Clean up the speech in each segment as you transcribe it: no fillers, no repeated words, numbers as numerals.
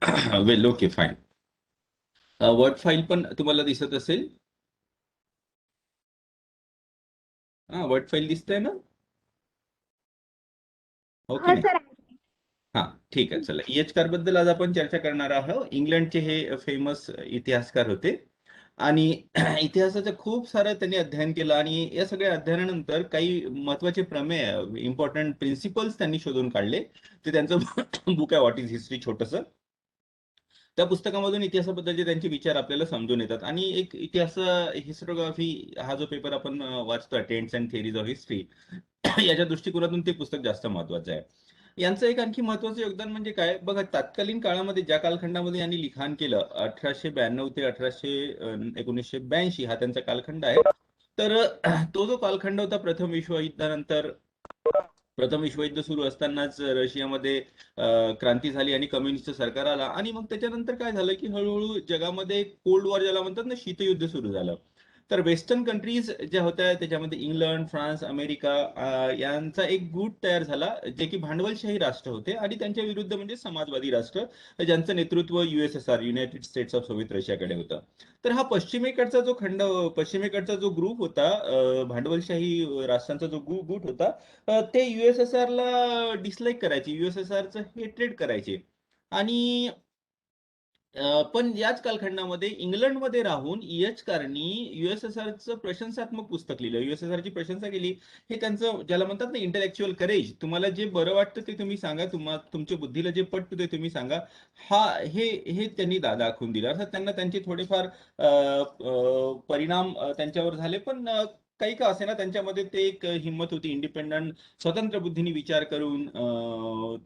वेल, okay, fine. Word file पण तुम्हाला दिसत असेल. हा, वर्ड फाईल दिसतंय ना? हो की हो नाही? सर. हा, ठीक आहे. चला, कार बद्दल आज आपण चर्चा करणार आहोत. इंग्लंडचे हे फेमस इतिहासकार होते आणि इतिहासाचं खूप सारं त्यांनी अध्ययन केलं आणि या सगळ्या अध्ययनानंतर काही महत्वाचे प्रमेय, इम्पॉर्टंट प्रिन्सिपल्स त्यांनी शोधून काढले. ते त्यांचं बुक आहे, व्हॉट इज हिस्ट्री, छोटस. त्या पुस्तकामधून इतिहासाबद्दलचे त्यांचे विचार आपल्याला समजून येतात. आणि एक इतिहास, हिस्टोग्राफी, हा जो पेपर आपण वाचतोय, tents and theories of history, याच्या दृष्टिकोनातून ते पुस्तक जास्त महत्वाचं आहे. यांचं एक आणखी महत्वाचं योगदान म्हणजे काय बघा, तत्कालीन काळामध्ये ज्या कालखंडामध्ये यांनी लिखाण केलं, 1892 ते 1982, हा त्यांचा कालखंड आहे. तर तो जो कालखंड होता, प्रथम विश्वयुद्धानंतर, प्रथम विश्वयुद्ध सुरू असतानाच रशियामध्ये क्रांती झाली आणि कम्युनिस्ट सरकार आला. आणि मग त्याच्यानंतर काय झालं की हळूहळू जगामध्ये कोल्ड वॉर, ज्याला म्हणतात ना, शीतयुद्ध सुरू झालं. तर वेस्टर्न कंट्रीज ज्या होत्या, त्याच्यामध्ये इंग्लंड, फ्रान्स, अमेरिका, यांचा एक गुट तयार झाला, जे की भांडवलशाही राष्ट्र होते, आणि त्यांच्या विरुद्ध म्हणजे समाजवादी राष्ट्र, ज्यांचं नेतृत्व USSR, United States of Soviet रशियाकडे होतं. तर हा पश्चिमेकडचा जो खंड, पश्चिमेकडचा जो ग्रुप होता, भांडवलशाही राष्ट्रांचा जो गुट होता, ते USSR ला डिसलाईक करायचे, USSRचं हेट्रेड करायचे. आणि पण याच कालखंडामध्ये इंग्लंडमध्ये राहून कारनी USSRचं प्रशंसात्मक पुस्तक लिहिलं, USSRची प्रशंसा केली. हे त्यांचं, ज्याला म्हणतात ना, इंटेलेक्च्युअल करेज. तुम्हाला जे बरं वाटतं ते तुम्ही सांगा, तुमच्या बुद्धीला जे पटतं ते तुम्ही सांगा. हा, हे त्यांनी दाखवून दिलं. अर्थात त्यांना त्यांचे थोडेफार परिणाम त्यांच्यावर झाले, पण काही का असे ना, त्यांच्यामध्ये ते एक हिंमत होती, इंडिपेंडंट, स्वतंत्र बुद्धीने विचार करून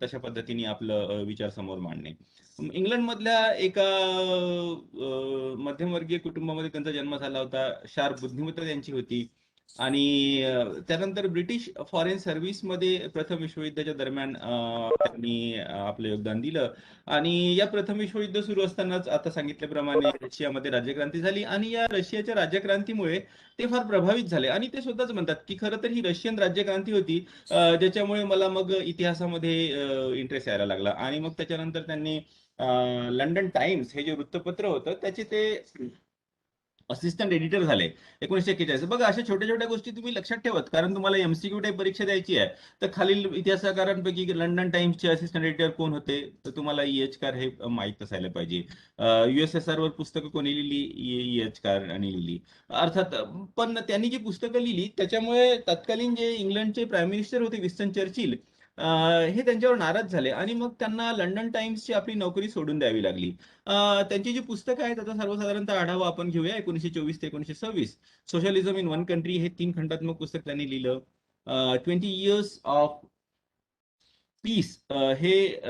तशा पद्धतीने आपलं विचार समोर मांडणे. इंग्लंडमधल्या एका मध्यमवर्गीय कुटुंबामध्ये त्यांचा जन्म झाला होता. शार्प बुद्धिमत्ता त्यांची होती. आणि त्यानंतर ब्रिटिश फॉरेन सर्व्हिसमध्ये प्रथम विश्वयुद्धाच्या दरम्यान त्यांनी आपलं योगदान दिलं. आणि या प्रथम विश्वयुद्ध सुरू असतानाच, आता सांगितल्याप्रमाणे, रशियामध्ये राज्यक्रांती झाली. आणि या रशियाच्या राज्यक्रांतीमुळे ते फार प्रभावित झाले. आणि ते स्वतःच म्हणतात की खरं तर ही रशियन राज्यक्रांती होती, ज्याच्यामुळे मला मग इतिहासामध्ये इंटरेस्ट यायला लागला. आणि मग त्याच्यानंतर त्यांनी लंडन टाइम्स, हे जे वृत्तपत्र होतं, त्याचे ते असिस्टंट एडिटर झाले 1941. बघा, अशा छोट्या छोट्या गोष्टी तुम्ही लक्षात ठेवत, कारण तुम्हाला MCQ टाईप परीक्षा द्यायची आहे. तर खालील इतिहासकारांपैकी लंडन टाइम्सचे असिस्टंट एडिटर कोण होते, तर तुम्हाला कार हे माहीत असायला पाहिजे. USSR वर पुस्तकं कोणी लिहिली, कार आणि लिहिली, अर्थात. पण त्यांनी जी पुस्तकं लिहिली, त्याच्यामुळे तत्कालीन जे इंग्लंडचे प्राईम मिनिस्टर होते, विन्स्टन चर्चिल, हे त्यांच्यावर नाराज झाले. आणि मग त्यांना लंडन टाइम्सची आपली नोकरी सोडून द्यावी लागली. त्यांची जी पुस्तकं आहेत, त्याचा सर्वसाधारणतः आढावा आपण घेऊया. 1924 ते 1926, सोशलिझम इन वन कंट्री, हे 3 खंडात्मक पुस्तक त्यांनी लिहिलं. 20 इयर्स ऑफ पीस, हे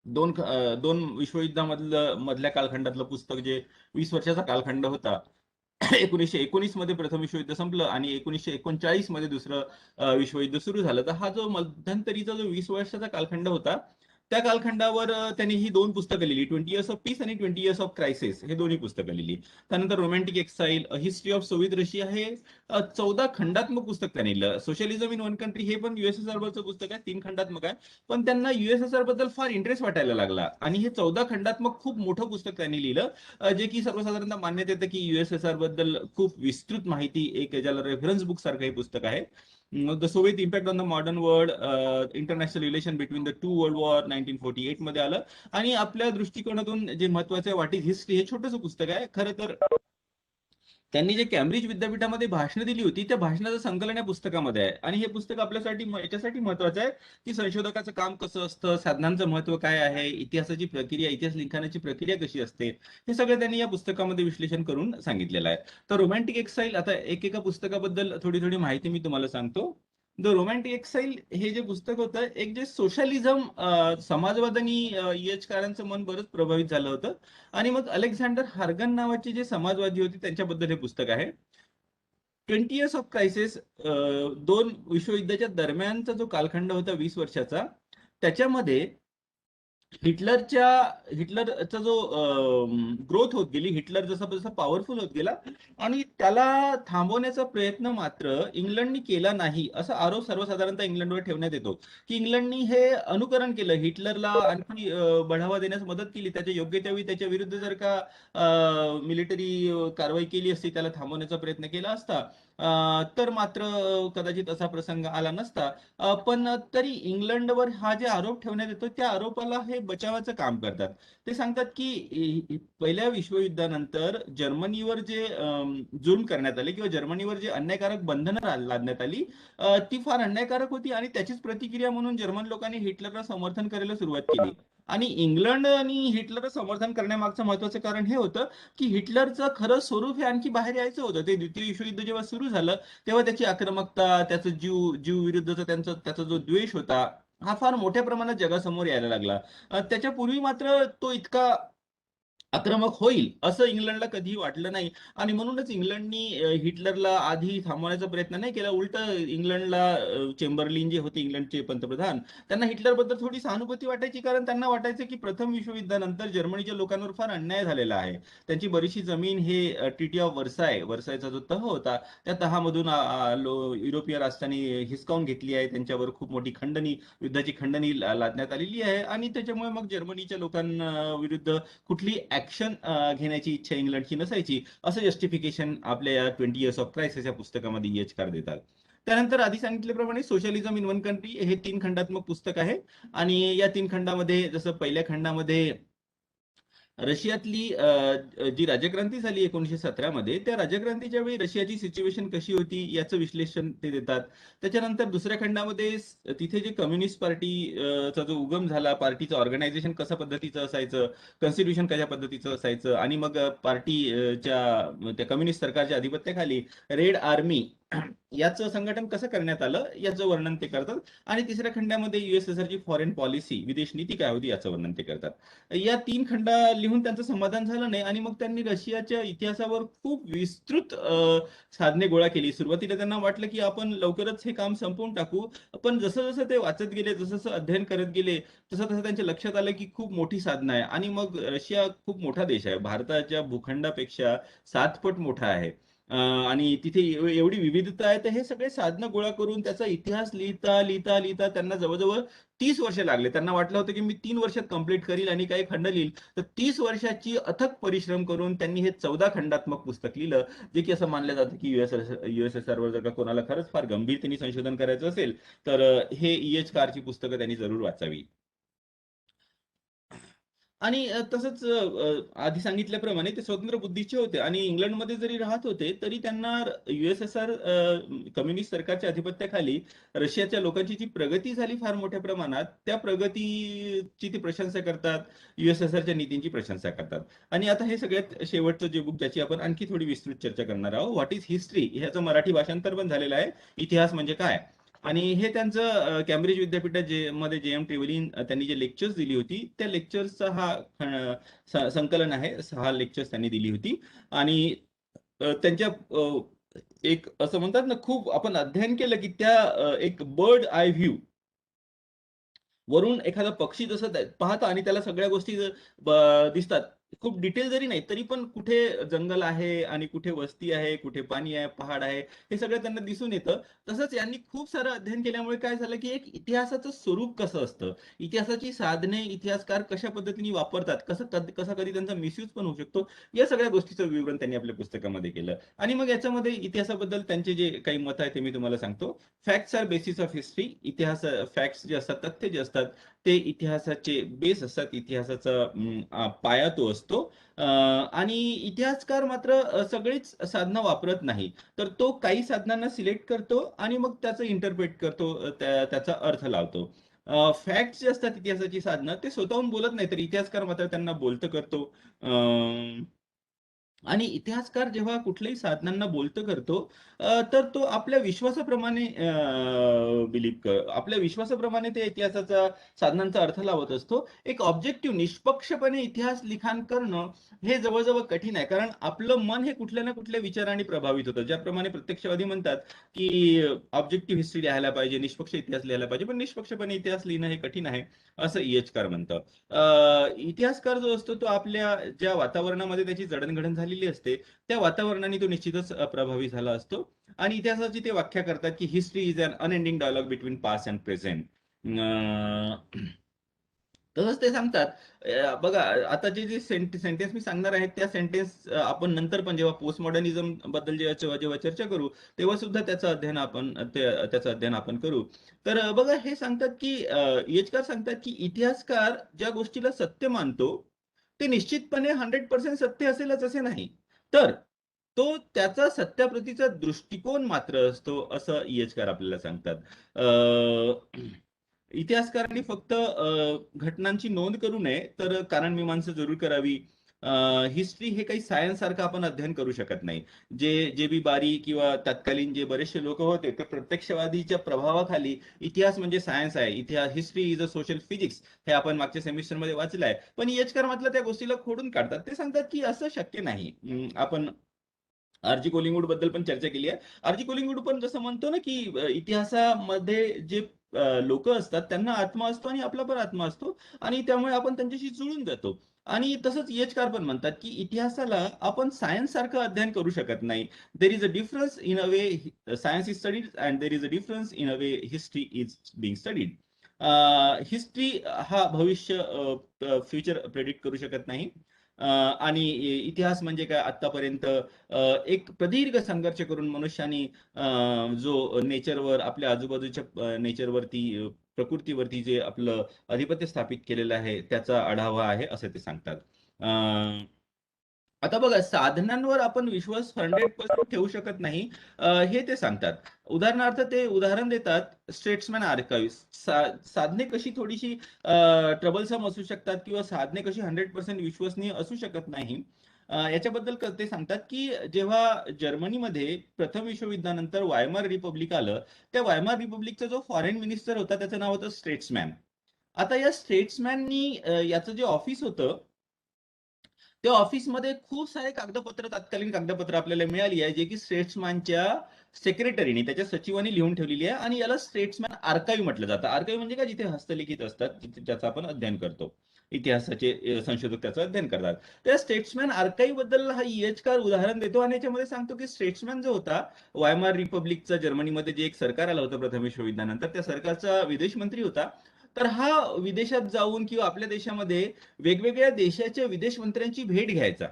दोन विश्वयुद्धामधलं मधल्या कालखंडातलं पुस्तक, जे 20 वर्षाचा कालखंड होता. 1919 मध्ये प्रथम विश्वयुद्ध संपलं आणि 1939 मध्ये दुसरं विश्वयुद्ध सुरू झालं. तर हा जो मध्यंतरीचा जो 20 वर्षाचा कालखंड होता, त्या कालखंडावर त्यांनी ही 2 पुस्तकं लिहिली, 20 इयर्स ऑफ पीस आणि 20 इयर्स ऑफ क्रायसिस, हे दोन्ही पुस्तकं लिहिली. त्यानंतर romantic exile, history of Soviet Russia, हे 14 खंडात्मक पुस्तक त्यांनी लिहिलं. सोशलिझम इन वन कंट्री, हे पण USSR वरचं पुस्तक आहे, 3 खंडात्मक आहे. पण त्यांना USSR बद्दल फार इंटरेस्ट वाटायला लागला आणि हे 14 खंडात्मक खूप मोठं पुस्तक त्यांनी लिहिलं, जे की सर्वसाधारणतः मान्यता येतं की USSR बद्दल खूप विस्तृत माहिती, एक ज्याला रेफरन्स बुक सारखं हे पुस्तक आहे. The Soviet impact on the modern world, international relation between the two world war, 1948 मध्ये आलं. आणि आपल्या दृष्टिकोनातून जे महत्वाचं आहे, व्हॉट इज हिस्ट्री, हे छोटंसं पुस्तक आहे. खरं तर त्यांनी जे कॅम्ब्रिज विद्यापीठामध्ये भाषणं दिली होती, त्या भाषणाचं संकलन या पुस्तकामध्ये आहे. आणि हे पुस्तक आपल्यासाठी याच्यासाठी महत्वाचं आहे की संशोधकाचं काम कसं असतं, साधनांचं महत्व काय आहे, इतिहासाची प्रक्रिया, इतिहास लिखाणाची प्रक्रिया कशी असते, हे सगळं त्यांनी या पुस्तकामध्ये विश्लेषण करून सांगितलेलं आहे. तर रोमॅन्टिक एक्साईल, आता एकेका पुस्तकाबद्दल थोडी थोडी माहिती मी तुम्हाला सांगतो. द रोमॅन्टिक एक्साईल हे जे पुस्तक होतं, एक जे सोशलिझम, समाजवाद आणि कारणांचं मन बरंच प्रभावित झालं होतं. आणि मग अलेक्झांडर हार्गन नावाचे जे समाजवादी होते, त्यांच्याबद्दल हे पुस्तक आहे. 20 इयर्स ऑफ क्रायसिस, 2 विश्वयुद्धाच्या दरम्यानचा जो कालखंड होता, 20 वर्षाचा, त्याच्यामध्ये हिटलरचा जो ग्रोथ होत गेली, हिटलर जसा जसा पॉवरफुल होत गेला आणि त्याला थांबवण्याचा प्रयत्न मात्र इंग्लंडनी केला नाही, असा आरोप सर्वसाधारणतः इंग्लंडवर ठेवण्यात येतो, की इंग्लंडनी हे अनुकरण केलं, हिटलरला आणखी बढावा देण्यास मदत केली, त्याच्या योग्य त्यावेळी त्याच्या विरुद्ध जर का मिलिटरी कारवाई केली असती, त्याला थांबवण्याचा प्रयत्न केला असता, तर मात्र कदाचित असा प्रसंग आला नसता. पण तरी इंग्लंडवर हा जे आरोप ठेवण्यात येतो, त्या आरोपाला हे बचावाचं काम करतात. ते सांगतात की पहिल्या विश्वयुद्धानंतर जर्मनीवर जे जुल्म करण्यात आले किंवा जर्मनीवर जे अन्यायकारक बंधनं लादण्यात आली, ती फार अन्यायकारक होती आणि त्याचीच प्रतिक्रिया म्हणून जर्मन लोकांनी हिटलरला समर्थन करायला सुरुवात केली. आणि इंग्लंड आणि हिटलरला समर्थन करण्यामागचं महत्वाचं कारण हे होतं की हिटलरचं खरं स्वरूप हे आणखी बाहेर यायचं होतं. ते द्वितीय विश्वयुद्ध जेव्हा सुरू झालं, तेव्हा त्याची आक्रमकता, त्याचं जीव जीव विरुद्धचा त्याचा जो द्वेष होता, हा फार मोठ्या प्रमाणात जगासमोर यायला लागला. त्याच्यापूर्वी मात्र तो इतका आक्रमक होईल असं इंग्लंडला कधीही वाटलं नाही. आणि म्हणूनच इंग्लंडनी हिटलरला आधी थांबवण्याचा प्रयत्न नाही केला. उलट इंग्लंडला चेंबरलिन जे होते इंग्लंडचे पंतप्रधान, त्यांना हिटलरबद्दल थोडी सहानुभूती वाटायची, कारण त्यांना वाटायचं की प्रथम विश्वयुद्धानंतर जर्मनीच्या लोकांवर फार अन्याय झालेला आहे. त्यांची बरीचशी जमीन हे ट्रिटी ऑफ वर्सायचा जो तह होता, त्या तहामधून युरोपीय राष्ट्रांनी हिसकावून घेतली आहे. त्यांच्यावर खूप मोठी युद्धाची खंडणी लादण्यात आलेली आहे. आणि त्याच्यामुळे मग जर्मनीच्या लोकांविरुद्ध कुठली ऍक्शन घेण्याची इच्छा इंग्लंडची नसायची, असं जस्टिफिकेशन आपल्या या 20 इयर्स ऑफ क्रायसिस या पुस्तकामध्ये कार देतात. त्यानंतर आधी सांगितल्याप्रमाणे सोशलिझम इन वन कंट्री हे 3 खंडात्मक पुस्तक आहे. आणि या 3 खंडामध्ये जसं पहिल्या खंडामध्ये रशियातली जी राज्यक्रांती झाली 1917 मध्ये, त्या राज्यक्रांतीच्या वेळी रशियाची सिच्युएशन कशी होती याचं विश्लेषण ते देतात. त्याच्यानंतर दुसऱ्या खंडामध्ये तिथे जे कम्युनिस्ट पार्टीचा जो उगम झाला, पार्टीचं ऑर्गनायझेशन कशा पद्धतीचं असायचं, कॉन्स्टिट्यूशन कशा पद्धतीचं असायचं, आणि मग पार्टीच्या त्या कम्युनिस्ट सरकारच्या अधिपत्याखाली रेड आर्मी याचं संघटन कसं करण्यात आलं याचं वर्णन ते करतात. आणि तिसऱ्या खंडामध्ये USSRची फॉरेन पॉलिसी, विदेश नीती काय होती याचं वर्णन ते करतात. या 3 खंड लिहून त्यांचं समाधान झालं नाही आणि मग त्यांनी रशियाच्या इतिहासावर खूप विस्तृत साधने गोळा केली. सुरुवातीला त्यांना वाटलं की आपण लवकरच हे काम संपवून टाकू, पण जसं जसं ते वाचत गेले, जसं जसं अध्ययन करत गेले, तसं तसं त्यांच्या लक्षात आलं की खूप मोठी साधनं आहे. आणि मग रशिया खूप मोठा देश आहे, भारताच्या भूखंडापेक्षा 7 पट मोठा आहे. आणि तिथे एवढी विविधता आहे, तर हे सगळे साधनं गोळा करून त्याचा इतिहास लिहिता लिहिता लिहिता त्यांना जवळजवळ 30 वर्ष लागले. त्यांना वाटलं होतं की मी 3 वर्षात कंप्लीट करील आणि काही खंड लिहिल, तर 30 वर्षाची अथक परिश्रम करून त्यांनी हे 14 खंडात्मक पुस्तक लिहिलं. जे की असं मानलं जातं की USSR वर जर का कोणाला खरंच फार गंभीरतेने संशोधन करायचं असेल, तर हे कारची पुस्तकं त्यांनी जरूर वाचावी. आणि तसंच आधी सांगितल्याप्रमाणे ते स्वतंत्र बुद्धीचे होते आणि इंग्लंडमध्ये जरी राहत होते, तरी त्यांना USSR कम्युनिस्ट सरकारच्या अधिपत्याखाली रशियाच्या लोकांची जी प्रगती झाली फार मोठ्या प्रमाणात, त्या प्रगतीची ते प्रशंसा करतात, USSRच्या नीतींची प्रशंसा करतात. आणि आता हे सगळ्यात शेवटचं जे बुक, ज्याची आपण आणखी थोडी विस्तृत चर्चा करणार आहोत, व्हॉट इज हिस्ट्री, ह्याचं मराठी भाषांतर पण झालेलं आहे, इतिहास म्हणजे काय. आणि हे त्यांचं कॅम्ब्रिज विद्यापीठात मध्ये JM ट्रिव्हलिन त्यांनी जे लेक्चर्स दिली होती, त्या लेक्चर्सचा हा संकलन आहे. 6 लेक्चर्स त्यांनी दिली होती. आणि त्यांच्या एक असं म्हणतात ना, खूप आपण अध्ययन केलं की त्या एक बर्ड आय व्ह्यू वरून एखादा पक्षी जसं पाहतं आणि त्याला सगळ्या गोष्टी दिसतात, खूप डिटेल जरी नाही तरी पण कुठे जंगल आहे आणि कुठे वस्ती आहे, कुठे पाणी आहे, पहाड आहे, हे सगळं त्यांना दिसून येतं. तसंच यांनी खूप सारं अध्ययन केल्यामुळे काय झालं की एक इतिहासाचं स्वरूप कसं असतं, इतिहासाची साधने इतिहासकार कशा पद्धतीने वापरतात, कसा कधी त्यांचा मिसयूज पण होऊ शकतो, या सगळ्या गोष्टीचं विवरण त्यांनी आपल्या पुस्तकामध्ये केलं. आणि मग याच्यामध्ये इतिहासाबद्दल त्यांचे जे काही मत आहे ते मी तुम्हाला सांगतो. Facts are basis of history. इतिहास, फॅक्ट्स जे असतात, तथ्य जे असतात, ते इतिहासाचे बेस असतात, इतिहासाचा पाया तो असतो. आणि इतिहासकार मात्र सगळीच साधनं वापरत नाही, तर तो काही साधनांना सिलेक्ट करतो आणि मग त्याचं इंटरप्रेट करतो, त्याचा अर्थ लावतो. फॅक्ट्स जे असतात, इतिहासाची साधनं, ते स्वतःहून बोलत नाही, तर इतिहासकार मात्र त्यांना बोलतं करतो. आणि इतिहासकार जेव्हा कुठल्याही साधनांना बोलतो करतो, तर तो आपल्या विश्वासाप्रमाणे आपल्या विश्वासाप्रमाणे त्या इतिहासाचा साधनांचा अर्थ लावत असतो. एक ऑब्जेक्टिव्ह निष्पक्षपणे इतिहास लिखाण करणं हे जवळजवळ कठीण आहे, कारण आपलं मन हे कुठल्या ना कुठल्या विचाराने प्रभावित होतं. ज्याप्रमाणे प्रत्यक्षवादी म्हणतात की ऑब्जेक्टिव्ह हिस्ट्री लिहायला पाहिजे, निष्पक्ष इतिहास लिहायला पाहिजे, पण निष्पक्षपणे इतिहास लिहिणं हे कठीण आहे असं इयचकार म्हणतं. इतिहासकार जो असतो तो आपल्या ज्या वातावरणामध्ये त्याची जडणघडण झालेली असते त्या वातावरणाने तो निश्चितच प्रभावी झाला असतो. आणि इतिहासाची ते व्याख्या करतात की history is an unending dialogue between past and present. तसंच ते सांगतात, बघा, आता जे जे सेंटेन्स मी सांगणार आहे त्या सेंटेन्स आपण नंतर पण जेव्हा पोस्ट मॉडर्निझम बद्दल जेव्हा जेव्हा चर्चा करू तेव्हा सुद्धा त्याचं अध्ययन आपण करू. तर बघा, हे सांगतात की इयचकार सांगतात की इतिहासकार ज्या गोष्टीला सत्य मानतो ते निश्चितपणे 100% सत्य असेलच असे नाही, तर तो त्याचा सत्याप्रतीचा दृष्टिकोन मात्र असतो असं इयचकार आपल्याला सांगतात. इतिहासकारांनी फक्त घटनांची नोंद करू नये, तर कारण मीमांसा जरूर करावी. हिस्ट्री हे काही सायन्स सारखं आपण अध्ययन करू शकत नाही. जे बी बारी किंवा तत्कालीन जे बरेचसे लोक होते ते प्रत्यक्षवादीच्या प्रभावाखाली इतिहास म्हणजे सायन्स आहे, इतिहास history is a social physics, हे आपण मागच्या सेमिस्टरमध्ये वाचलं आहे. पण इयचकार मात्र त्या गोष्टीला खोडून काढतात. ते सांगतात की असं शक्य नाही. आपण आरजी कोलिंगवूड बद्दल पण चर्चा केली आहे. आरजी कोलिंगवूड पण जसं म्हणतो ना की इतिहासामध्ये जे लोक असतात त्यांना आत्मा असतो आणि आपला पण आत्मा असतो, आणि त्यामुळे आपण त्यांच्याशी जुळून जातो. आणि तसंच इयचकार पण म्हणतात की इतिहासाला आपण सायन्स सारखं अध्ययन करू शकत नाही. There is a difference in a way science is studied and there is a difference in a way history is being studied. History हा भविष्य, फ्युचर प्रेडिक्ट करू शकत नाही. आणि इतिहास म्हणजे काय, आतापर्यंत एक प्रदीर्घ संघर्ष करून मनुष्याने जो नेचरवर, आपल्या आजूबाजूच्या नेचरवरती, प्रकृतीवरती जे आपलं आधिपत्य स्थापित केलेलं आहे त्याचा आढावा आहे असं ते सांगतात. आता बघा, साधनांवर आपण विश्वास 100% ठेवू शकत नाही, हे ते सांगतात. उदाहरणार्थ ते उदाहरण देतात स्टेट्समॅन आर्काइव्ह. साधने कशी थोडीशी ट्रबलसम असू शकतात किंवा साधने कशी 100% विश्वसनीय असू शकत नाही, याच्याबद्दल ते सांगतात की जेव्हा जर्मनीमध्ये प्रथम विश्वयुद्धानंतर वायमार रिपब्लिक आलं, त्या वायमार रिपब्लिकचा जो फॉरेन मिनिस्टर होता त्याचं नाव होतं स्टेट्समॅन. आता या स्टेट्समॅननी याचं जे ऑफिस होतं त्या ऑफिसमध्ये खूप सारे कागदपत्र, तत्कालीन कागदपत्र आपल्याला मिळाली आहे, जे की स्टेट्समॅनच्या सेक्रेटरीने, त्याच्या सचिवाने लिहून ठेवलेली आहे, आणि याला स्टेट्समॅन आर्काइव्ह म्हटलं जातं. आर्काइव्ह म्हणजे काय, जिथे हस्तलिखित असतात, ज्याचं आपण अध्ययन करतो. इतिहासाचे संशोधक त्याचं अध्ययन करतात. त्या स्टेट्समॅन आर्काइव्ह बद्दल हा इयचकार उदाहरण देतो आणि याच्यामध्ये सांगतो की स्टेट्समॅन जो होता, वायमार रिपब्लिकचा जर्मनीमध्ये जे एक सरकार आलं होतं प्रथम विश्वयुद्धानंतर, त्या सरकारचा विदेश मंत्री होता. तर हा विदेशात जाऊन किंवा आपल्या देशामध्ये वेगवेगळ्या देशाच्या विदेश मंत्र्यांची भेट घ्यायचा,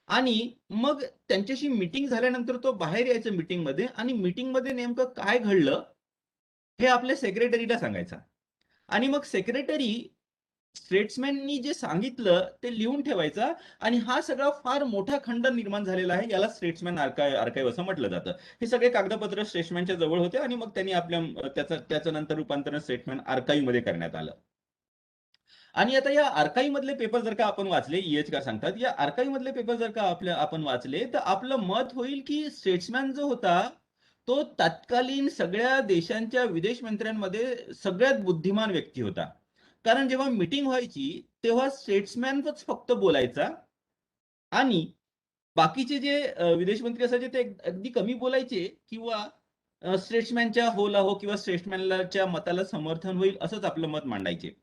आणि मग त्यांच्याशी मीटिंग झाल्यानंतर तो बाहेर यायचा मीटिंगमध्ये, आणि मीटिंगमध्ये नेमकं काय घडलं हे आपल्या सेक्रेटरीला सांगायचा. आणि मग सेक्रेटरी स्टेट्समॅननी जे सांगितलं ते लिहून ठेवायचा. आणि हा सगळा फार मोठा खंड निर्माण झालेला आहे, याला स्टेट्समॅन आर्काइव्ह असं म्हटलं जातं. हे सगळे कागदपत्र स्टेट्समॅनच्या जवळ होते, आणि मग त्यांनी त्याचं नंतर रूपांतरण स्टेट्समॅन आर्काइव्ह मध्ये करण्यात आलं. आणि आता या आर्काईव्ह मधले पेपर जर का आपण वाचले, इयचकार सांगतात, या आर्काईव्ह मधले पेपर जर का आपण वाचले, तर आपलं मत होईल की स्टेट्समॅन जो होता तो तत्कालीन सगळ्या देशांच्या विदेश मंत्र्यांमध्ये सगळ्यात बुद्धिमान व्यक्ती होता. कारण जेव्हा मीटिंग व्हायची तेव्हा स्टेट्समॅनच फक्त बोलायचा, आणि बाकीचे जे विदेश मंत्री असायचे ते अगदी कमी बोलायचे, किंवा स्टेट्समॅनच्या होला हो किंवा स्टेट्समॅनच्या मताला समर्थन होईल असंच आपलं मत मांडायचे.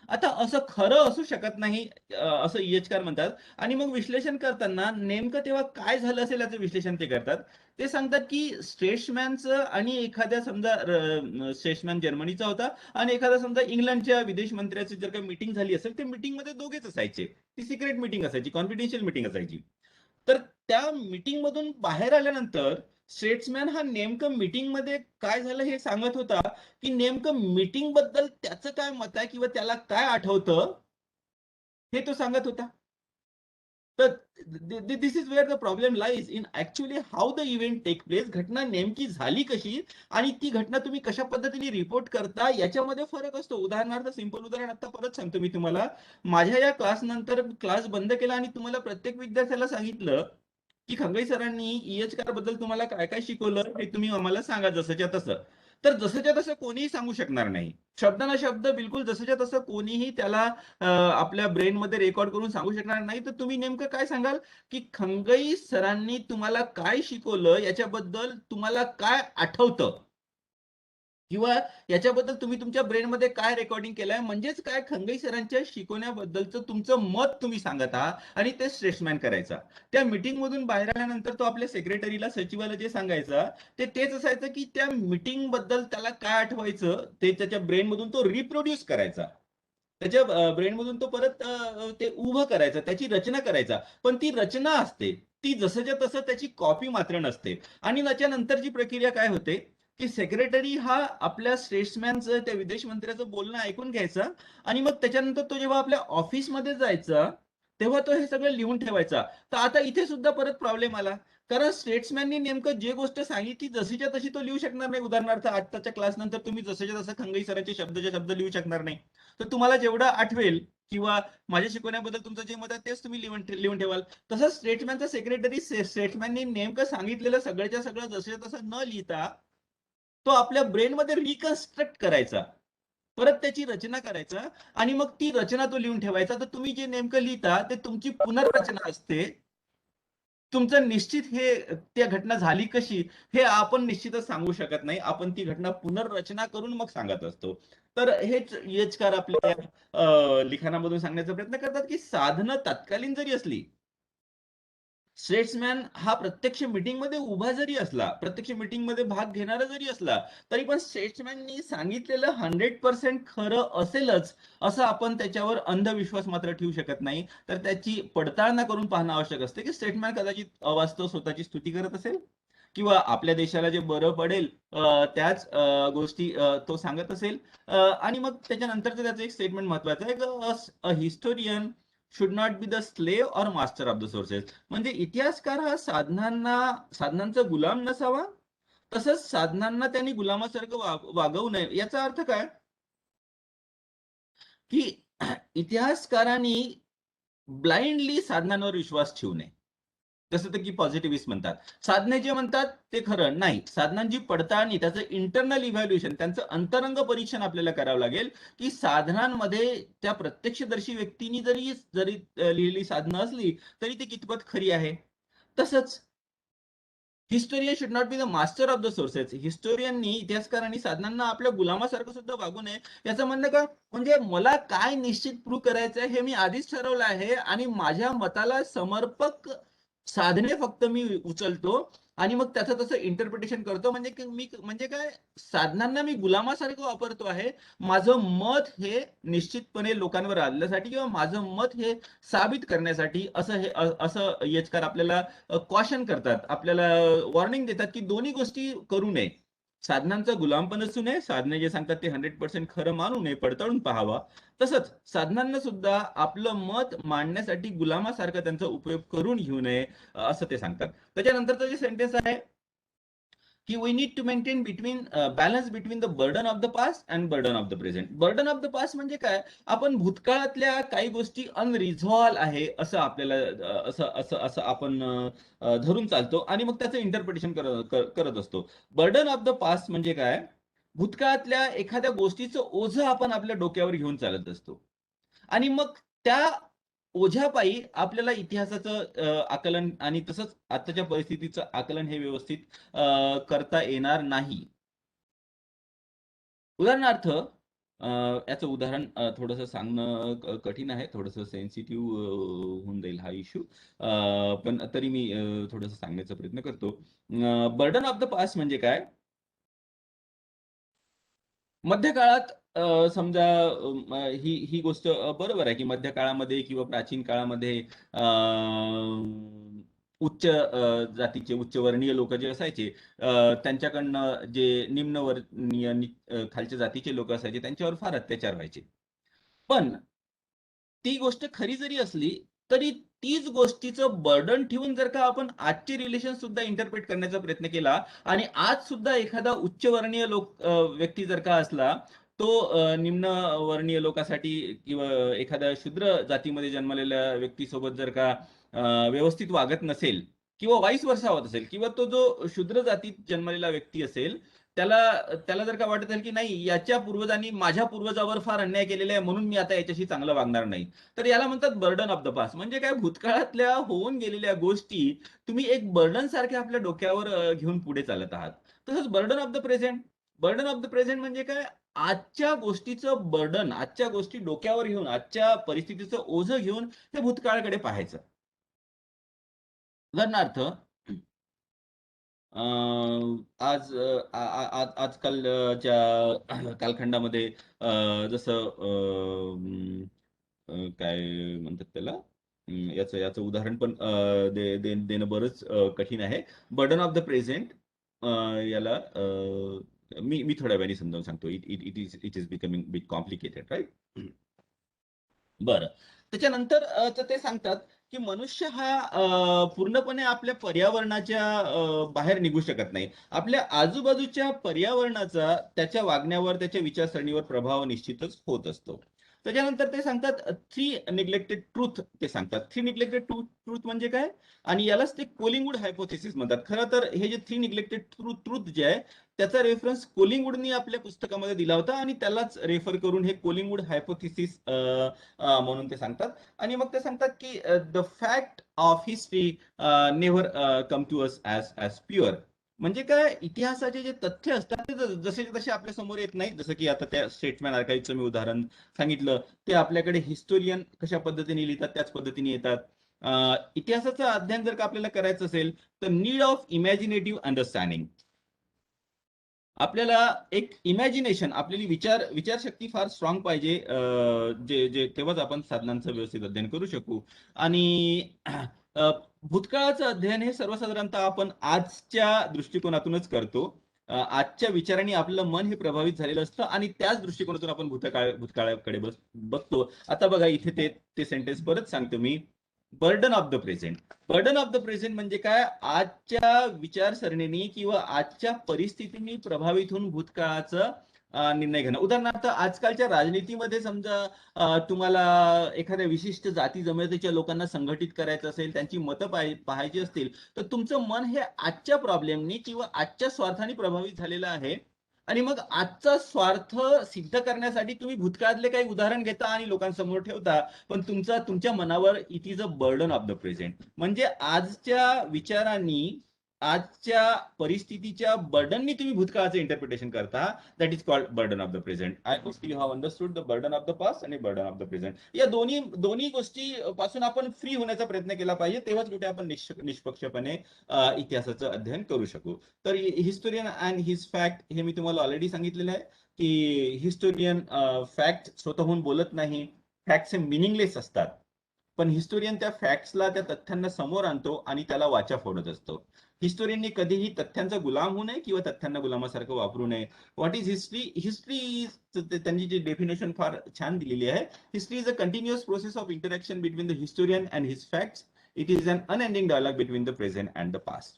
आता असं खरं असू शकत नाही, असं इयचकार म्हणतात. आणि मग विश्लेषण करताना नेमकं तेव्हा काय झालं असेल याचं विश्लेषण ते करतात. ते सांगतात की स्टेट्समॅनचं आणि एखाद्या समजा स्टेट्समॅन जर्मनीचा होता आणि एखादा समजा इंग्लंडच्या विदेश मंत्र्याची जर काही मीटिंग झाली असेल, ते मीटिंग मध्ये दोघेच असायचे. ती सिक्रेट मीटिंग असायची, कॉन्फिडेन्शियल मीटिंग असायची. तर त्या मीटिंग मधून बाहेर आल्यानंतर स्टेट्समॅन हा नेमकं मीटिंग मध्ये काय झालं हे सांगत होता, की नेमकं मीटिंग बद्दल त्याचं काय मत आहे किंवा त्याला काय आठवतं हे तो सांगत होता. तर this is where the problem lies in actually how the event take place. घटना नेमकी झाली कशी आणि ती घटना तुम्ही कशा पद्धतीने रिपोर्ट करता याच्यामध्ये फरक असतो. उदाहरणार्थ, सिंपल उदाहरण आता परत सांगतो मी तुम्हाला. माझ्या या क्लास नंतर क्लास बंद केला आणि तुम्हाला प्रत्येक विद्यार्थ्याला सांगितलं की खंगई सरांनी ईएचकार बद्दल तुम्हाला काय काय शिकवलं हे तुम्ही आम्हाला सांगा जसंच्या तसं. तर जसंच्या तसं कोणीही सांगू शकणार नाही. शब्द ना शब्द बिलकुल जसंच्या तसं कोणीही त्याला आपल्या ब्रेनमध्ये रेकॉर्ड करून सांगू शकणार नाही. तर तुम्ही नेमकं काय सांगाल, की खंगई सरांनी तुम्हाला काय शिकवलं याच्याबद्दल तुम्हाला काय आठवतं? किंवा याच्याबद्दल तुम्ही तुमच्या ब्रेनमध्ये काय रेकॉर्डिंग केलंय, म्हणजेच काय खंगई सरांच्या शिकवण्याबद्दलचं तुमचं मत तुम्ही सांगत आहात आणि ते स्ट्रेसमॅन करायचा. त्या मीटिंग मधून बाहेर आल्यानंतर तो आपल्या सेक्रेटरीला, सचिवाला जे सांगायचा ते तेच असायचं, की त्या मीटिंग बद्दल त्याला काय आठवायचं ते त्याच्या ब्रेन मधून तो रिप्रोड्यूस करायचा. त्याच्या ब्रेन मधून तो परत ते उभं करायचं, त्याची रचना करायचा. पण ती रचना असते, ती जसंच्या तसं त्याची कॉपी मात्र नसते. आणि त्याच्यानंतरची प्रक्रिया काय होते, की सेक्रेटरी हा आपल्या स्टेट्समॅनचं, त्या विदेश मंत्र्याचं बोलणं ऐकून घ्यायचा आणि मग त्याच्यानंतर तो जेव्हा आपल्या ऑफिसमध्ये जायचा तेव्हा तो हे सगळं लिहून ठेवायचा. तर आता इथे सुद्धा परत प्रॉब्लेम आला, कारण स्टेट्समॅननी नेमकं जे गोष्ट सांगितली जशीच्या तशी तो लिहू शकणार नाही. उदाहरणार्थ आत्ताच्या क्लास नंतर तुम्ही जसंच्या तसं खंगई सरांचे शब्दचे शब्द लिहू शकणार नाही. तर तुम्हाला जेवढं आठवेल किंवा माझ्या शिकवण्याबद्दल तुमचं जे मत आहे तेच तुम्ही लिहून ठेवाल. तसंच स्टेट्समॅनचा सेक्रेटरी स्टेट्समॅननी नेमकं सांगितलेलं सगळ्याच्या सगळं जसं तसं न लिहिता तो आपल्या ब्रेनमध्ये रिकन्स्ट्रक्ट करायचा, परत त्याची रचना करायचा आणि मग ती रचना तो लिहून ठेवायचा. तर तुम्ही जे नेमकं लिहिता ते तुमची पुनर्रचना असते. तुमचं निश्चित हे त्या घटना झाली कशी हे आपण निश्चितच सांगू शकत नाही. आपण ती घटना पुनर्रचना करून मग सांगत असतो. तर हेच यचकार आपल्या लिखाणामधून सांगण्याचा प्रयत्न करतात, की साधनं तत्कालीन जरी असली, स्टेट्समॅन हा प्रत्यक्ष मीटिंगमध्ये उभा जरी असला, प्रत्यक्ष मीटिंगमध्ये भाग घेणारा जरी असला, तरी पण स्टेट्समॅननी सांगितलेलं 100% खरं असेलच असं आपण त्याच्यावर अंधविश्वास मात्र ठेवू शकत नाही. तर त्याची पडताळणा करून पाहणं आवश्यक असते, की स्टेट्समॅन कदाचित अवास्तव स्वतःची स्तुती करत असेल किंवा आपल्या देशाला जे बरं पडेल त्याच गोष्टी तो सांगत असेल. आणि मग त्याच्यानंतरचं त्याचं एक स्टेटमेंट महत्वाचं आहे, a historian should not be the slave और मास्टर ऑफ द सोर्सेस. म्हणजे इतिहासकार हा साधनांचा गुलाम नसावा, तसंच साधनांना त्यांनी गुलामासारखं वागवू नये. याचा अर्थ काय, की इतिहासकारांनी ब्लाइंडली साधनांवर विश्वास ठेवू नये. जसं तर की पॉझिटिव्हिस्ट म्हणतात, साधने जे म्हणतात ते खरं नाही. साधनांची पडताळणी, त्याचं इंटरनल इव्हॅल्युएशन, त्यांचं अंतरंग परीक्षण आपल्याला करावं लागेल, की साधनांमध्ये त्या प्रत्यक्षदर्शी व्यक्तींनी जरी जरी लिहिलेली साधनं असली तरी ती कितपत खरी आहे. तसंच historian should not be the master of the sources. हिस्टोरियननी, इतिहासकारांनी साधनांना आपल्या गुलामासारखं सुद्धा वागू नये. याचं म्हणणं काय, म्हणजे मला काय निश्चित प्रूव्ह करायचं आहे हे मी आधीच ठरवलं आहे आणि माझ्या मताला समर्पक साधने फक्त मी उचलतो आणि मग त्याचं तसं इंटरप्रिटेशन करतो. म्हणजे मी म्हणजे काय, साधनांना मी गुलामासारखं वापरतो आहे. माझं मत हे निश्चितपणे लोकांवर आणण्यासाठी किंवा माझं मत हे साबित करण्यासाठी, असं यचकार आपल्याला कॉशन करतात, आपल्याला वॉर्निंग देतात, की दोन्ही गोष्टी करू नये. साधनांचा गुलाम पण असू नये, साधने जे सांगतात ते 100% खरं मानू नये, पडताळून पाहावा. तसंच साधनांना सुद्धा आपलं मत मांडण्यासाठी गुलामासारखा त्यांचा उपयोग करून घेऊ नये, असं ते सांगतात. त्याच्यानंतरचं जे सेंटेन्स आहे, की we need to maintain balance between the burden of the past and burden of the present. Burden of the past म्हणजे काय, आपण भूतकाळातल्या काही गोष्टी अनरिझॉल्व आहे असं आपल्याला असं असं असं आपण धरून चालतो आणि मग त्याचं इंटरप्रिटेशन करत असतो. बर्डन ऑफ द पास्ट म्हणजे काय, भूतकाळातल्या एखाद्या गोष्टीचं ओझं आपण आपल्या डोक्यावर घेऊन चालत असतो आणि मग त्या ओझ्यापायी आपल्याला इतिहासाचं आकलन आणि तसंच आताच्या परिस्थितीचं आकलन हे व्यवस्थित करता येणार नाही. उदाहरणार्थ, याचं उदाहरण थोडंसं सांगणं कठीण आहे, थोडंसं सेन्सिटिव्ह होऊन जाईल हा इश्यू, पण तरी मी थोडंसं सांगण्याचा प्रयत्न करतो. बर्डन ऑफ द पास्ट म्हणजे काय, मध्यकाळात समजा ही ही गोष्ट बरोबर आहे, की मध्य काळामध्ये किंवा प्राचीन काळामध्ये उच्च जातीचे, उच्चवर्णीय लोक जे असायचे, त्यांच्याकडनं जे निम्नवर्णीय खालच्या जातीचे लोक असायचे त्यांच्यावर फार अत्याचार व्हायचे. पण ती गोष्ट खरी जरी असली तरी तीच गोष्टीचं बर्डन ठेवून जर का आपण आजचे रिलेशन सुद्धा इंटरप्रेट करण्याचा प्रयत्न केला आणि आज सुद्धा एखादा उच्चवर्णीय व्यक्ती जर का असला, तो निम्न वर्णीय लोकांसाठी किंवा एखाद्या शूद्र जातीमध्ये जन्मलेल्या व्यक्तीसोबत जर का व्यवस्थित वागत नसेल, किंवा वाईस वर्षा होत असेल, किंवा तो जो शूद्र जातीत जन्मलेला व्यक्ती असेल, त्याला त्याला जर का वाटत असेल की नाही, याच्या पूर्वजांनी माझ्या पूर्वजावर फार अन्याय केलेला आहे, म्हणून मी आता याच्याशी चांगलं वागणार नाही, तर याला म्हणतात बर्डन ऑफ द पास्ट. म्हणजे काय, भूतकाळातल्या होऊन गेलेल्या गोष्टी तुम्ही एक बर्डन सारखे आपल्या डोक्यावर घेऊन पुढे चालत आहात. तसंच burden of the present. Burden of the present म्हणजे काय, आजच्या गोष्टीचं बर्डन, आजच्या गोष्टी डोक्यावर घेऊन, आजच्या परिस्थितीचं ओझं घेऊन ते भूतकाळाकडे पाहायचं. उदाहरणार्थ, अ, आज आ आ आज आजकालच्या कालखंडामध्ये जसं काय म्हणतात त्याला, याचं याचं उदाहरण पण देणं बरंच कठीण आहे. बर्डन ऑफ द प्रेझेंट याला मी थोड्या वेळाने समजावून सांगतो. It is becoming bit complicated, right? बरं. त्याच्यानंतर तर ते सांगतात, की मनुष्य हा पूर्णपणे आपल्या पर्यावरणाच्या बाहेर निघू शकत नाही. आपल्या आजूबाजूच्या पर्यावरणाचा त्याच्या वागण्यावर, त्याच्या विचारसरणीवर प्रभाव निश्चितच होत असतो. त्याच्यानंतर ते सांगतात, थ्री निग्लेक्टेड ट्रूथ ते सांगतात. थ्री निग्लेक्टेड ट्रूथ म्हणजे काय? आणि यालाच ते कोलिंगवूड हायपोथेसिस म्हणतात. खरं तर हे जे थ्री निग्लेक्टेड ट्रूथ जे आहे, त्याचा रेफरन्स कोलिंगवूडनी आपल्या पुस्तकामध्ये दिला होता, आणि त्यालाच रेफर करून हे कोलिंगवूड हायपोथेसिस म्हणून ते सांगतात. आणि मग ते सांगतात की the fact of history never come to us as as pure. म्हणजे काय, इतिहासाचे जे तथ्य असतात ते जसे तसे आपल्या समोर येत नाहीत. जसं की आता त्या स्टेटमॅन आर्काईव्हचं मी उदाहरण सांगितलं, ते आपल्याकडे हिस्टोरियन कशा पद्धतीने लिहितात त्याच पद्धतीने येतात. इतिहासाचं अध्ययन जर का आपल्याला करायचं असेल, तर नीड ऑफ इमॅजिनेटिव्ह अंडरस्टँडिंग. आपल्याला एक इमॅजिनेशन, आपली विचारशक्ती फार स्ट्रॉंग पाहिजे, जे जे तेव्हाच आपण साधनांचं व्यवस्थित अध्ययन करू शकू. आणि अ, भूतकाळाचं अध्ययन हे सर्वसाधारणतः आपण आजच्या दृष्टिकोनातूनच करतो. आजच्या विचारांनी आपलं मन हे प्रभावित झालेलं असतं, आणि त्याच दृष्टिकोनातून आपण भूतकाळाकडे बघतो. आता बघा, इथे ते ते सेंटेन्स परत सांगतो मी. Burden of the present. Burden of the present म्हणजे काय, आजच्या विचारसरणीनी किंवा आजच्या परिस्थितीनी प्रभावित होऊन भूतकाळाचं निर्णय घेणं. उदाहरणार्थ, आजकालच्या राजनीतीमध्ये समजा तुम्हाला एखाद्या विशिष्ट जाती जमातीच्या लोकांना संघटित करायचं असेल, त्यांची मतं पाहायची असतील, तर तुमचं मन हे आजच्या प्रॉब्लेमनी किंवा आजच्या स्वार्थाने प्रभावित झालेलं आहे. आणि मग आजचा स्वार्थ सिद्ध करण्यासाठी तुम्ही भूतकाळातले काही उदाहरण घेता आणि लोकांसमोर ठेवता. पण तुमच्या मनावर it is a burden of the present. म्हणजे आजच्या विचारांनी, आजच्या परिस्थितीच्या बर्डननी तुम्ही भूतकाळाचं इंटरप्रिटेशन करता. That is called burden of the present. I hope you have understood the burden of the past आणि बर्डन ऑफ द प्रेझेंट. या दोन्ही दोन्ही गोष्टी पासून आपण फ्री होण्याचा प्रयत्न केला पाहिजे, तेव्हाच कुठे आपण निष्पक्षपणे इतिहासाचं अध्ययन करू शकू. तर हिस्टोरियन अँड हिज फॅक्ट हे मी तुम्हाला ऑलरेडी सांगितलेलं आहे, की हिस्टोरियन फॅक्ट स्वतःहून बोलत नाही. फॅक्ट्स हे मिनिंगलेस असतात. पण हिस्टोरियन त्या फॅक्ट्सला, त्या तथ्यांना समोर आणतो आणि त्याला वाचा फोडत असतो. हिस्टोरियननी कधीही तथ्यांचा गुलाम होऊ नये किंवा तथ्यांना गुलामासारखं वापरू नये. What is history? History is, त्यांची जी डेफिनेशन फार छान दिलेली आहे. History is a continuous process of interaction between the historian and his facts. It is an unending dialogue between the present and the past.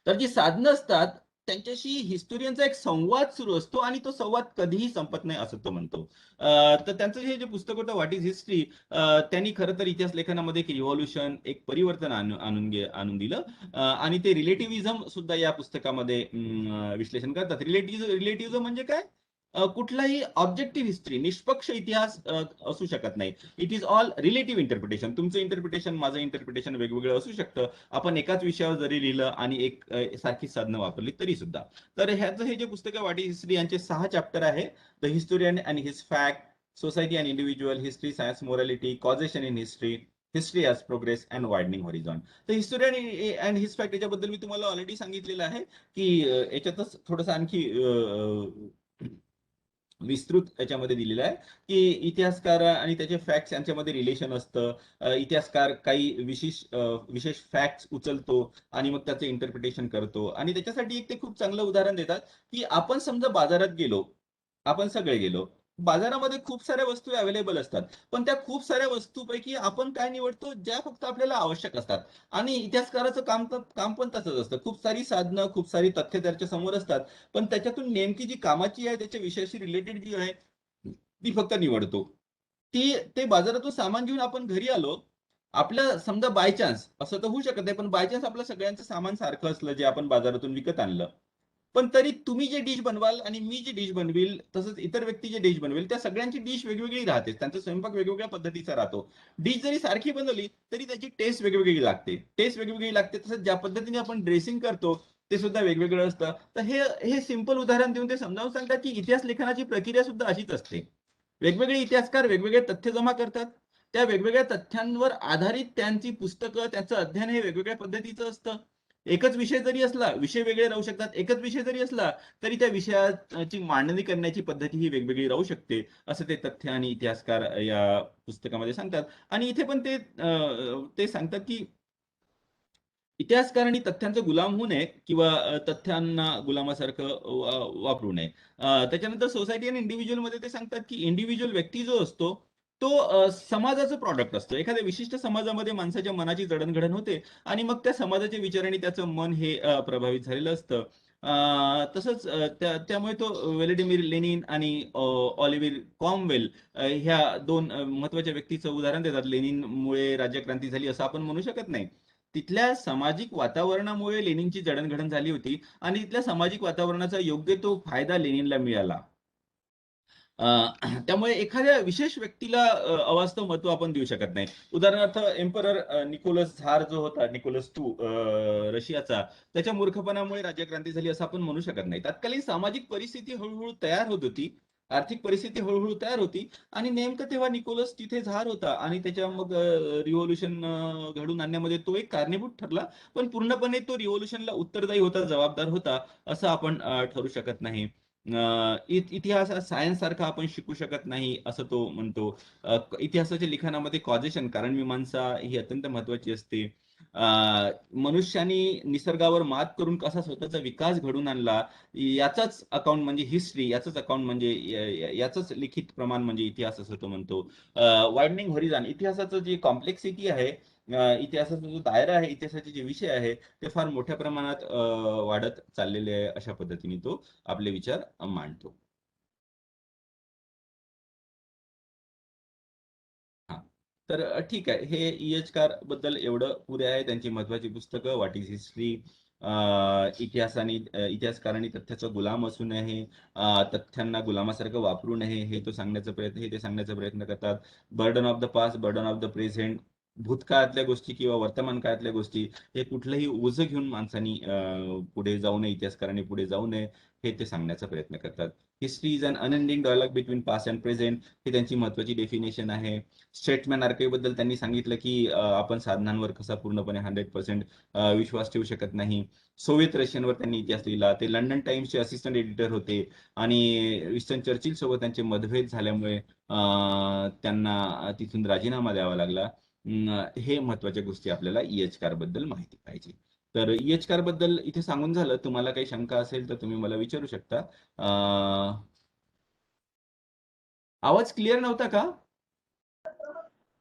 तर जी साधनं असतात, त्यांच्याशी हिस्टोरियनचा एक संवाद सुरू असतो, आणि तो संवाद कधीही संपत नाही, असं तो म्हणतो. तर त्यांचं हे जे पुस्तक होतं, व्हॉट इज हिस्ट्री, त्यांनी खरं तर इतिहास लेखनामध्ये एक रिव्हॉल्युशन, एक परिवर्तन आणून दिलं. आणि ते रिलेटिव्हिझम सुद्धा या पुस्तकामध्ये विश्लेषण करतात. रिलेटिव्हिझम म्हणजे काय, कुठलाही ऑब्जेक्टिव्ह हिस्ट्री, निष्पक्ष इतिहास असू शकत नाही. It is all relative interpretation. तुमचं इंटरप्रिटेशन, माझं इंटरप्रिटेशन वेगवेगळं असू शकतं. आपण एकाच विषयावर जरी लिहिलं आणि एक सारखीच साधनं वापरली तरी सुद्धा. तर ह्याचं हे जे पुस्तक आहे, व्हॉट इज हिस्ट्री, यांचे 6 चॅप्टर आहे. The historian and his fact, society and individual, history, science, morality, causation in history, history as progress and widening horizon. तर हिस्टोरियन अँड हिज फॅक्ट याच्याबद्दल मी तुम्हाला ऑलरेडी सांगितलेलं आहे, की याच्यातच थोडंसं आणखी विस्तृत याच्यामध्ये दिलेलं आहे, की इतिहासकार आणि त्याचे फॅक्ट्स यांच्यामध्ये रिलेशन असतं. इतिहासकार काही विशेष फॅक्ट्स उचलतो आणि मग त्याचं इंटरप्रिटेशन करतो. आणि त्याच्यासाठी एक ते खूप चांगलं उदाहरण देतात, की आपण समजा बाजारात गेलो, आपण सगळे गेलो. बाजारामध्ये खूप साऱ्या वस्तू अवेलेबल असतात. पण त्या खूप साऱ्या वस्तूपैकी आपण काय निवडतो, ज्या फक्त आपल्याला आवश्यक असतात. आणि इतिहासकाराचं काम पण तसंच असतं. खूप सारी साधनं, खूप सारी तथ्य त्याच्या समोर असतात. पण त्याच्यातून नेमकी जी कामाची आहे, त्याच्या विषयाशी रिलेटेड जी आहे, ती फक्त निवडतो. ते बाजारातून सामान घेऊन आपण घरी आलो, आपलं समजा बाय चान्स असं तर होऊ शकत नाही, पण बाय चान्स आपलं सगळ्यांचं सामान सारखं असलं जे आपण बाजारातून विकत आणलं, पण तरी तुम्ही जे डिश बनवाल आणि मी जी डिश बनवेल, तसंच इतर व्यक्ती जे डिश बनवेल, त्या सगळ्यांची डिश वेगवेगळी राहते. त्यांचा स्वयंपाक वेगवेगळ्या पद्धतीचा राहतो. डिश जरी सारखी बनवली तरी त्याची टेस्ट वेगवेगळी लागते. टेस्ट वेगवेगळी लागते. तसंच ज्या पद्धतीने आपण ड्रेसिंग करतो ते सुद्धा वेगवेगळं असतं. तर हे हे सिंपल उदाहरण देऊन ते समजावून सांगतात की इतिहास लेखनाची प्रक्रिया सुद्धा अशीच असते. वेगवेगळे इतिहासकार वेगवेगळे तथ्य जमा करतात. त्या वेगवेगळ्या तथ्यांवर आधारित त्यांची पुस्तकं, त्याचं अध्ययन हे वेगवेगळ्या पद्धतीचं असतं. एकच विषय जरी असला, विषय वेगळे राहू शकतात. एकच विषय जरी असला तरी त्या विषयाची मांडणी करण्याची पद्धती ही वेगवेगळी राहू शकते, असं ते तथ्य आणि इतिहासकार या पुस्तकामध्ये सांगतात. आणि इथे पण ते सांगतात की इतिहासकारांनी तथ्यांचा गुलाम होऊ नये किंवा तथ्यांना गुलामासारखं वापरू नये. त्याच्यानंतर सोसायटी आणि इंडिव्हिज्युअलमध्ये ते सांगतात की इंडिव्हिज्युअल व्यक्ती जो असतो तो समाजाचं प्रॉडक्ट असतो. एखाद्या विशिष्ट समाजामध्ये माणसाच्या मनाची जडणघडण होते आणि मग त्या समाजाचे विचार आणि त्याचं मन हे प्रभावित झालेलं असतं. तसंच त्यामुळे तो व्लादिमीर लेनिन आणि ऑलिव्हर क्रॉमवेल ह्या दोन महत्वाच्या व्यक्तीचं उदाहरण देतात. लेनिनमुळे राज्यक्रांती झाली असं आपण म्हणू शकत नाही. तिथल्या सामाजिक वातावरणामुळे लेनिनची जडणघडण झाली होती आणि तिथल्या सामाजिक वातावरणाचा योग्य तो फायदा लेनिनला मिळाला. अ, त्यामुळे एखाद्या विशेष व्यक्तीला अवास्तव महत्व आपण देऊ शकत नाही. उदाहरणार्थ एम्परर निकोलस झार जो होता, निकोलस टू रशियाचा, त्याच्या मूर्खपणामुळे राज्यक्रांती झाली असं आपण म्हणू शकत नाही. तत्कालीन सामाजिक परिस्थिती हळूहळू तयार होत होती. आर्थिक परिस्थिती हळूहळू तयार होती आणि नेमकं तेव्हा निकोलस तिथे झार होता आणि त्याच्या मग रिव्होल्यूशन घडवून आणण्यामध्ये तो एक कारणीभूत ठरला. पण पूर्णपणे तो रिव्होल्यूशनला उत्तरदायी होता, जबाबदार होता, असं आपण ठरू शकत नाही. इतिहास हा सायन्स सारखा आपण शिकू शकत नाही असं तो म्हणतो. इतिहासाच्या लिखाणामध्ये कॉजेशन कारणमीमांसा ही अत्यंत महत्वाची असते. अ, मनुष्याने निसर्गावर मात करून कसा स्वतःचा विकास घडवून आणला याचाच अकाउंट म्हणजे हिस्ट्री, याचंच अकाउंट म्हणजे याचंच लिखित प्रमाण म्हणजे इतिहास असं तो म्हणतो. वाइडनिंग होरिझॉन, इतिहासाचं जी कॉम्प्लेक्सिटी आहे, इतिहासाचा जो दायरा आहे, इतिहासाचे जे विषय आहे ते फार मोठ्या प्रमाणात वाढत चाललेले आहे, अशा पद्धतीने तो आपले विचार मांडतो. हा, तर ठीक आहे. हे इयचकार बद्दल एवढं पुरे आहे. त्यांची महत्वाची पुस्तकं व्हॉट इज हिस्ट्री, इतिहासकारांनी तथ्याचा गुलाम असू नये, तथ्यांना गुलामासारखं वापरू नये, हे ते सांगण्याचा प्रयत्न करतात. Burden of the past, burden of the present, भूतकाळातल्या गोष्टी किंवा वर्तमान काळातल्या गोष्टी हे कुठलंही ओझं घेऊन माणसानी पुढे जाऊ नये, इतिहासकारांनी पुढे जाऊ नये, हे ते सांगण्याचा प्रयत्न करतात. History is an unending dialogue between past and present, ही त्यांची महत्वाची डेफिनेशन आहे. स्टेटमॅन आर्काईव्ह बद्दल त्यांनी सांगितलं की आपण साधनांवर कसा पूर्णपणे 100% विश्वास ठेवू शकत नाही. सोव्हिएत रशियनवर त्यांनी इतिहास लिहिला. ते लंडन टाइम्सचे असिस्टंट एडिटर होते आणि विन्स्टन चर्चिल सोबत त्यांचे मतभेद झाल्यामुळे त्यांना तिथून राजीनामा द्यावा लागला. हे महत्वाच्या गोष्टी आपल्याला ईएचकार बद्दल माहिती पाहिजे. तर ईएचकार बद्दल इथे सांगून झालं. तुम्हाला काही शंका असेल तर तुम्ही मला विचारू शकता. आवाज क्लिअर नव्हता का?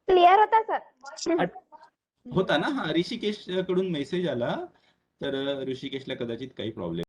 क्लिअर होता सर. होता ना? हा, ऋषिकेश कडून मेसेज आला, तर ऋषिकेशला कदाचित काही प्रॉब्लेम